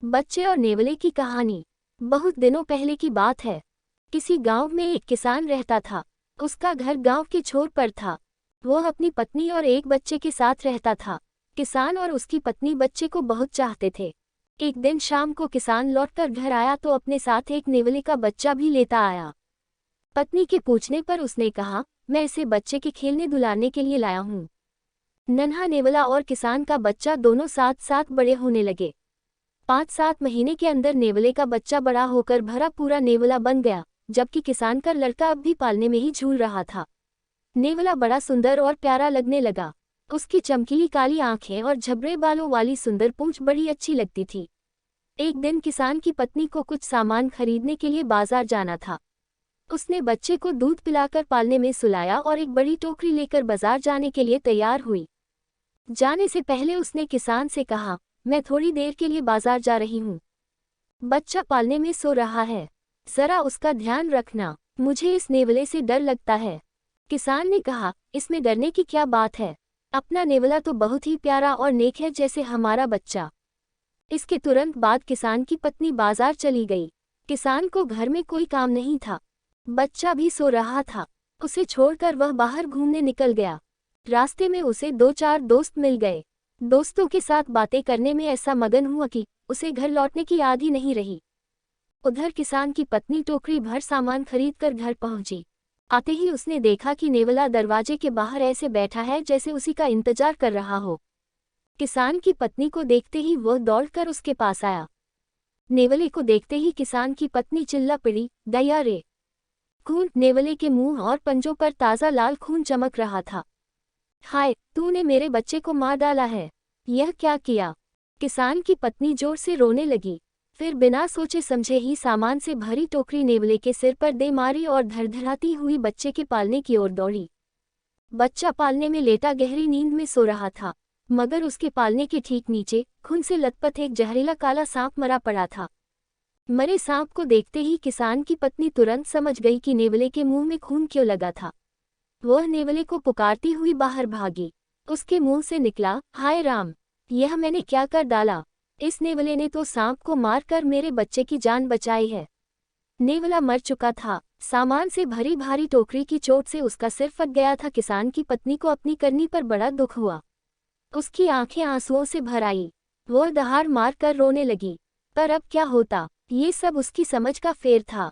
बच्चे और नेवले की कहानी। बहुत दिनों पहले की बात है। किसी गांव में एक किसान रहता था। उसका घर गांव के छोर पर था। वो अपनी पत्नी और एक बच्चे के साथ रहता था। किसान और उसकी पत्नी बच्चे को बहुत चाहते थे। एक दिन शाम को किसान लौटकर घर आया तो अपने साथ एक नेवले का बच्चा भी लेता आया। पत्नी के पूछने पर उसने कहा, मैं इसे बच्चे के खेलने दुलाने के लिए लाया हूँ। नन्हा नेवला और किसान का बच्चा दोनों साथ साथ बड़े होने लगे। 5-7 महीने के अंदर नेवले का बच्चा बड़ा होकर भरा पूरा नेवला बन गया, जबकि किसान का लड़का अब भी पालने में ही झूल रहा था। नेवला बड़ा सुंदर और प्यारा लगने लगा। उसकी चमकीली काली आंखें और झबरे बालों वाली सुंदर पूंछ बड़ी अच्छी लगती थी। एक दिन किसान की पत्नी को कुछ सामान खरीदने के लिए बाजार जाना था। उसने बच्चे को दूध पिलाकर पालने में सुलाया और एक बड़ी टोकरी लेकर बाजार जाने के लिए तैयार हुई। जाने से पहले उसने किसान से कहा, मैं थोड़ी देर के लिए बाजार जा रही हूँ। बच्चा पालने में सो रहा है, जरा उसका ध्यान रखना। मुझे इस नेवले से डर लगता है। किसान ने कहा, इसमें डरने की क्या बात है, अपना नेवला तो बहुत ही प्यारा और नेक है जैसे हमारा बच्चा। इसके तुरंत बाद किसान की पत्नी बाजार चली गई। किसान को घर में कोई काम नहीं था। बच्चा भी सो रहा था। उसे छोड़कर वह बाहर घूमने निकल गया। रास्ते में उसे 2-4 दोस्त मिल गए। दोस्तों के साथ बातें करने में ऐसा मगन हुआ कि उसे घर लौटने की याद ही नहीं रही। उधर किसान की पत्नी टोकरी भर सामान खरीदकर घर पहुंची। आते ही उसने देखा कि नेवला दरवाजे के बाहर ऐसे बैठा है जैसे उसी का इंतजार कर रहा हो। किसान की पत्नी को देखते ही वह दौड़कर उसके पास आया। नेवले को देखते ही किसान की पत्नी चिल्ला पड़ी, दया रे! खून! नेवले के मुंह और पंजों पर ताज़ा लाल खून चमक रहा था। हाय, तूने मेरे बच्चे को मार डाला है, यह क्या किया? किसान की पत्नी जोर से रोने लगी। फिर बिना सोचे समझे ही सामान से भरी टोकरी नेवले के सिर पर दे मारी और धड़धड़ाती हुई बच्चे के पालने की ओर दौड़ी। बच्चा पालने में लेटा गहरी नींद में सो रहा था, मगर उसके पालने के ठीक नीचे खून से लथपथ एक जहरीला काला सांप मरा पड़ा था। मरे सांप को देखते ही किसान की पत्नी तुरंत समझ गई कि नेवले के मुंह में खून क्यों लगा था। वह नेवले को पुकारती हुई बाहर भागी। उसके मुंह से निकला, हाय राम! यह मैंने क्या कर डाला? इस नेवले ने तो सांप को मारकर मेरे बच्चे की जान बचाई है। नेवला मर चुका था। सामान से भरी भारी टोकरी की चोट से उसका सिर फट गया था। किसान की पत्नी को अपनी करनी पर बड़ा दुख हुआ। उसकी आंखें आंसुओं से भर आई। वह दहाड़ मार कर रोने लगी। पर अब क्या होता, ये सब उसकी समझ का फेर था।